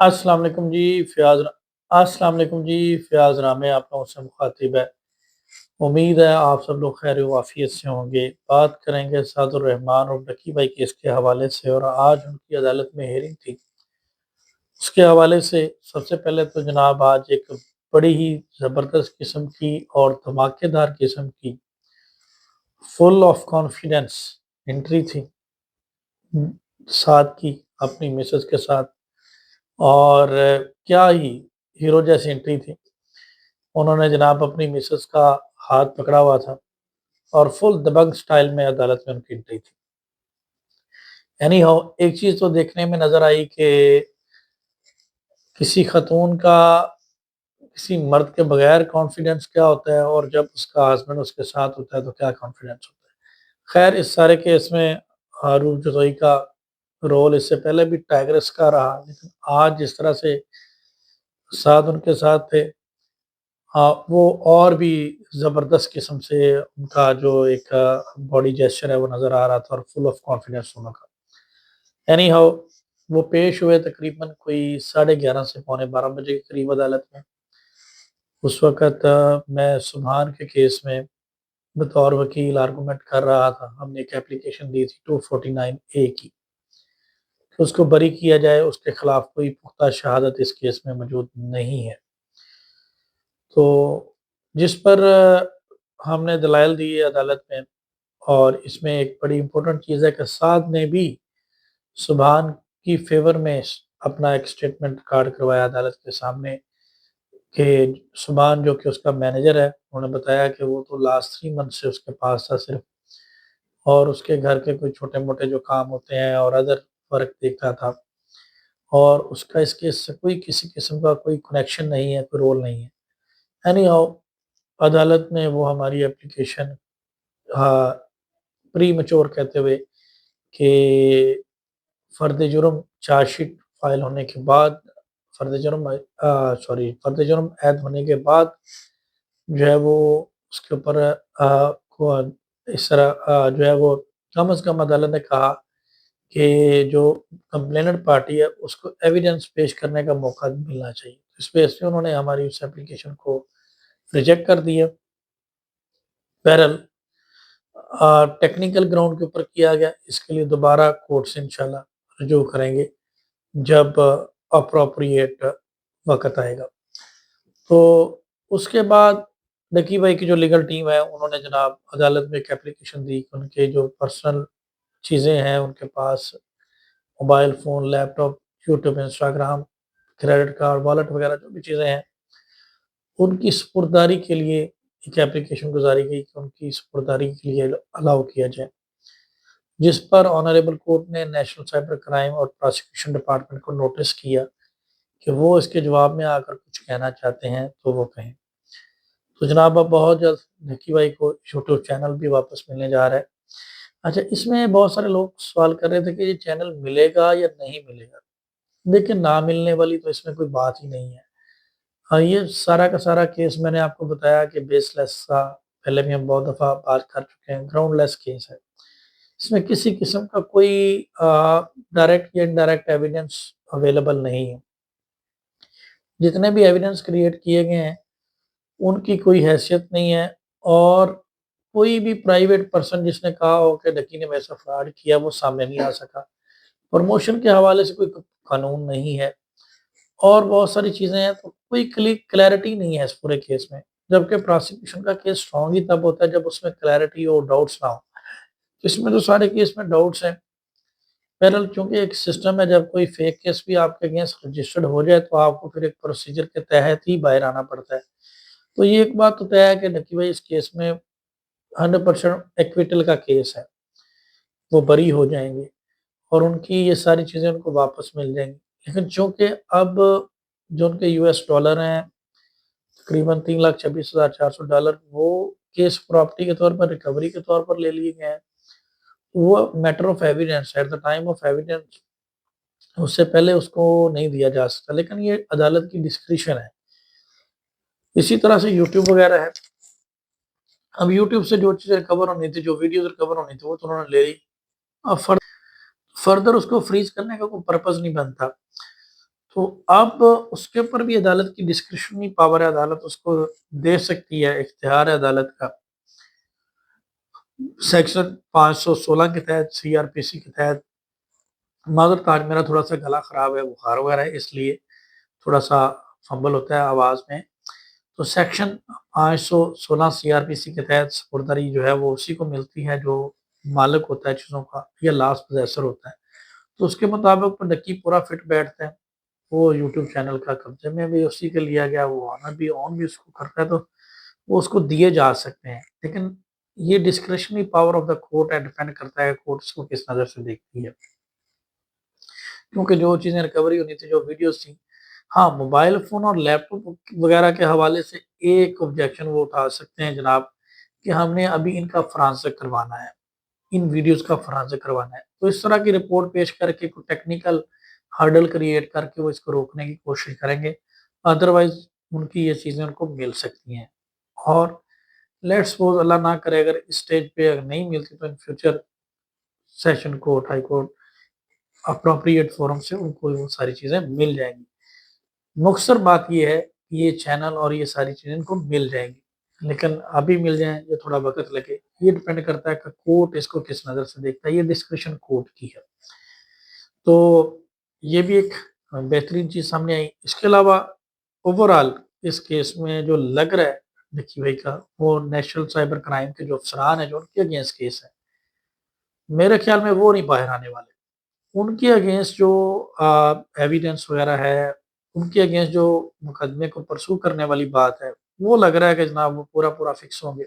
अस्सलाम वालेकुम जी अस्सलाम वालेकुम जी। फ़याज़ रामे आप लोगों से मुख़ातिब है। उम्मीद है आप सब लोग खैर व आफ़ियत से होंगे। बात करेंगे सादुर रहमान और लकी भाई केस के हवाले से, और आज उनकी अदालत में हियरिंग थी। उसके हवाले से सबसे पहले तो जनाब आज एक बड़ी ही ज़बरदस्त किस्म की और धमाकेदार किस्म की फुल ऑफ कॉन्फिडेंस एंट्री थी, साथ की अपनी मिसेस के साथ। और क्या ही हीरो जैसी एंट्री थी। उन्होंने जनाब अपनी मिसेस का हाथ पकड़ा हुआ था और फुल दबंग स्टाइल में अदालत में उनकी एंट्री थी। एनी हाउ एक चीज़ तो देखने में नज़र आई कि किसी खातून का किसी मर्द के बगैर कॉन्फिडेंस क्या होता है, और जब उसका हस्बैंड उसके साथ होता है तो क्या कॉन्फिडेंस होता है। खैर इस सारे केस में रूप जोई का रोल इससे पहले भी टाइग्रेस का रहा, लेकिन आज जिस तरह से साथ उनके साथ थे, हाँ, वो और भी ज़बरदस्त किस्म से उनका जो एक बॉडी जेस्चर है वो नज़र आ रहा था, और फुल ऑफ कॉन्फिडेंस दोनों का। एनी हाउ वो पेश हुए तकरीबन कोई 11:30 से पौने 12 बजे के करीब अदालत में। उस वक़्त मैं सुभान के केस में बतौर वकील आर्गुमेंट कर रहा था। हमने एक एप्लीकेशन दी थी 249 ए की, कि उसको बरी किया जाए, उसके खिलाफ कोई पुख्ता शहादत इस केस में मौजूद नहीं है। तो जिस पर हमने दलाइल दिए अदालत में, और इसमें एक बड़ी इम्पोर्टेंट चीज़ है कि साद ने भी सुबहान की फ़ेवर में अपना एक स्टेटमेंट रिकॉर्ड करवाया अदालत के सामने, कि सुबहान जो कि उसका मैनेजर है, उन्होंने बताया कि वो तो लास्ट 3 मंथ से उसके पास था सिर्फ, और उसके घर के कोई छोटे-मोटे जो काम होते हैं और अदर वर्क देखता था, और उसका इस केस से कोई किसी किस्म का कोई कनेक्शन नहीं है, कोई रोल नहीं है। एनी हाउ अदालत ने वो हमारी एप्लीकेशन हाँ, प्रीमैच्योर कहते हुए कि फ़र्द जुर्म चार्जशीट फ़ाइल होने के बाद, फ़र्द जुर्म ऐड होने के बाद जो है वो उसके ऊपर को इस तरह जो है वो कम से कम अदालत ने कहा कि जो कंप्लेनेंट पार्टी है उसको एविडेंस पेश करने का मौका मिलना चाहिए। इस बेस पे उन्होंने हमारी उस एप्लीकेशन को रिजेक्ट कर दिया। बहरहाल टेक्निकल ग्राउंड के ऊपर किया गया, इसके लिए दोबारा कोर्ट से इंशाल्लाह रुजू करेंगे जब अप्रोप्रिएट वक़्त आएगा। तो उसके बाद लकी भाई की जो लीगल टीम है उन्होंने जनाब अदालत में एक एप्लीकेशन दी कि उनके जो पर्सनल चीज़ें हैं उनके पास, mobile phone, laptop, YouTube, Instagram, credit card, wallet वगैरह जो भी चीज़ें हैं, उनकी स्पुर्दारी के लिए एक एप्लीकेशन गुज़ारी गई कि उनकी स्पुर्दारी के लिए अलाउ किया जाए। जिस पर ऑनरेबल कोर्ट ने नेशनल साइबर क्राइम और प्रोसिक्यूशन डिपार्टमेंट को नोटिस किया कि वो इसके जवाब में आकर कुछ कहना चाहते हैं तो वो कहें। तो जनाब अब बहुत जल्द लकी भाई को यूट्यूब चैनल भी वापस मिलने जा रहा है। अच्छा, इसमें बहुत सारे लोग सवाल कर रहे थे कि ये चैनल मिलेगा या नहीं मिलेगा? देखिए, ना मिलने वाली तो इसमें कोई बात ही नहीं है। हाँ, ये सारा का सारा केस मैंने आपको बताया कि बेसलेस था, पहले भी हम बहुत दफ़ा बात कर चुके हैं, ग्राउंडलेस केस है। इसमें किसी किस्म का कोई डायरेक्ट या इनडायरेक्ट एविडेंस अवेलेबल नहीं है। जितने भी एविडेंस क्रिएट किए गए हैं, उनकी कोई हैसियत नहीं है, और कोई भी प्राइवेट पर्सन जिसने कहा हो कि लकी ने मेरे साथ फ्रॉड किया, वो सामने नहीं आ सका। प्रमोशन के हवाले से कोई कानून नहीं है, और बहुत सारी चीज़ें हैं, तो कोई क्लैरिटी नहीं है इस पूरे केस में। जबकि प्रोसिक्यूशन का केस स्ट्रॉन्ग ही तब होता है जब उसमें क्लैरिटी और डाउट्स ना हो। इसमें तो सारे केस में डाउट्स हैं। बहरहाल चूँकि एक सिस्टम है, जब कोई फेक केस भी आपके अगेंस्ट रजिस्टर्ड हो जाए तो आपको फिर एक प्रोसीजर के तहत ही बाहर आना पड़ता है। तो ये एक बात तो तय है कि लकी भाई इस केस में 100% एक्विटल का केस है, वो बरी हो जाएँगे, और उनकी ये सारी चीज़ें उनको वापस मिल जाएँगी। लेकिन चूँकि अब जो उनके यूएस डॉलर हैं, तकरीबन $3,26,400, वो केस प्रॉपर्टी के तौर पर, रिकवरी के तौर पर ले लिए गए हैं। वो matter of evidence at the time of evidence, उससे पहले उसको नहीं दिया जा सकता, लेकिन ये अदालत की डिस्क्रिशन है। इसी तरह से यूट्यूब वगैरह है। अब यूट्यूब से जो चीज़ें रिकवर होनी थी, जो वीडियोज़ रिकवर होनी थी, वो तो उन्होंने ले ली। अब फर्दर उसको फ्रीज़ करने का कोई पर्पज़ नहीं बनता। تو اب اس کے اوپر بھی عدالت کی ڈسکریشنری پاور ہے، عدالت اس کو دے سکتی ہے، اختیار ہے عدالت کا سیکشن 516 کے تحت، سی آر پی سی کے تحت۔ معذرت، آج میرا تھوڑا سا گلا خراب ہے، بخار وغیرہ ہے، اس لیے تھوڑا سا فمبل ہوتا ہے آواز میں۔ تو سیکشن 516 سی آر پی سی کے تحت سپرداری جو ہے وہ اسی کو ملتی ہے جو مالک ہوتا ہے چیزوں کا یا لاسٹ پوزیسر ہوتا ہے۔ تو اس کے مطابق ڈکی پورا فٹ بیٹھتا ہے، وہ یوٹیوب چینل کا قبضے میں بھی اسی کے لیا گیا، وہ آنا بھی آن بھی اس کو کرتا ہے، تو وہ اس کو دیے جا سکتے ہیں۔ لیکن یہ discretionary power of the court ہے، ڈیپینڈ کرتا ہے کورٹ اس کو کس نظر سے دیکھتی ہے، کیونکہ جو چیزیں ریکوری ہونی تھی، جو ویڈیوز تھیں، ہاں موبائل فون اور لیپ ٹاپ وغیرہ کے حوالے سے ایک آبجیکشن وہ اٹھا سکتے ہیں جناب کہ ہم نے ابھی ان کا فرانزک کروانا ہے، ان ویڈیوز کا فرانزک کروانا ہے، تو اس طرح کی رپورٹ پیش کر کے کوئی ٹیکنیکل ہرڈل کریٹ کر کے وہ اس کو روکنے کی کوشش کریں گے، ادروائز ان کی یہ چیزیں ان کو مل سکتی ہیں۔ اور لیٹ سپوز اللہ نہ کرے اگر اس سٹیج پہ اگر نہیں ملتی تو in future session court, high court, appropriate forum سے ان کو وہ ساری چیزیں مل جائیں گی۔ مختصر بات یہ ہے کہ یہ چینل اور یہ ساری چیزیں ان کو مل جائیں گی، لیکن ابھی مل جائیں یا تھوڑا وقت لگے، یہ ڈپینڈ کرتا ہے کہ کورٹ اس کو کس نظر سے دیکھتا ہے، یہ ڈسکریشن کورٹ کی ہے۔ تو یہ بھی ایک بہترین چیز سامنے آئی۔ اس کے علاوہ اوورآل اس کیس میں جو لگ رہا ہے نکی بھائی کا، وہ نیشنل سائبر کرائم کے جو افسران ہیں جو ان کے اگینسٹ کیس ہے، میرے خیال میں وہ نہیں باہر آنے والے۔ ان کے اگینسٹ جو ایویڈنس وغیرہ ہے، ان کے اگینسٹ جو مقدمے کو پرسو کرنے والی بات ہے، وہ لگ رہا ہے کہ جناب وہ پورا فکس ہوں گے،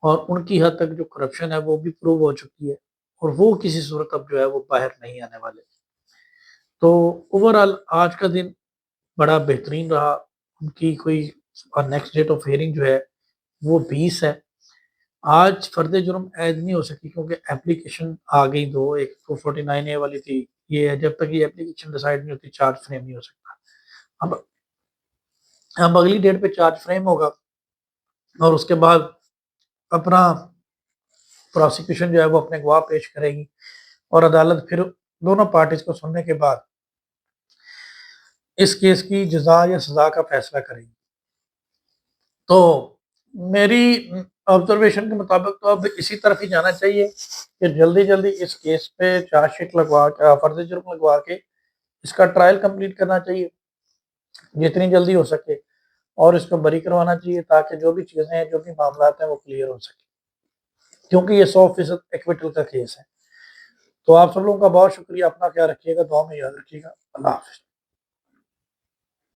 اور ان کی حد تک جو کرپشن ہے وہ بھی پروو ہو چکی ہے، اور وہ کسی صورت اب جو ہے وہ باہر نہیں آنے والے۔ تو اوورآل آج کا دن بڑا بہترین رہا۔ ان کی کوئی نیکسٹ ڈیٹ آف ہیئرنگ جو ہے وہ 20 ہے۔ آج فرد جرم عائد نہیں ہو سکی کیونکہ اپلیکیشن آ گئی دو، ایک 249A والی تھی، یہ ہے جب تک یہ اپلیکیشن ڈیسائیڈ نہیں ہوتی چارج فریم نہیں ہو سکتا۔ اب اگلی ڈیٹ پہ چارج فریم ہوگا، اور اس کے بعد اپنا پروسیکیوشن جو ہے وہ اپنے گواہ پیش کرے گی، اور عدالت پھر دونوں پارٹیز کو سننے کے بعد اس کیس کی جزا یا سزا کا فیصلہ کرے گی۔ تو میری آبزرویشن کے مطابق تو اب اسی طرف ہی جانا چاہیے کہ جلدی اس کیس پہ چارج شیٹ لگوا کے، فرض جرم لگوا کے اس کا ٹرائل کمپلیٹ کرنا چاہیے جتنی جلدی ہو سکے، اور اس کو بری کروانا چاہیے تاکہ جو بھی چیزیں ہیں، جو بھی معاملات ہیں وہ کلیئر ہو سکے، کیونکہ یہ 100% ایکویٹل کا کیس ہے۔ تو آپ سب لوگوں کا بہت شکریہ، اپنا خیال رکھیے گا، دعا میں یاد رکھیے گا، اللہ حافظ۔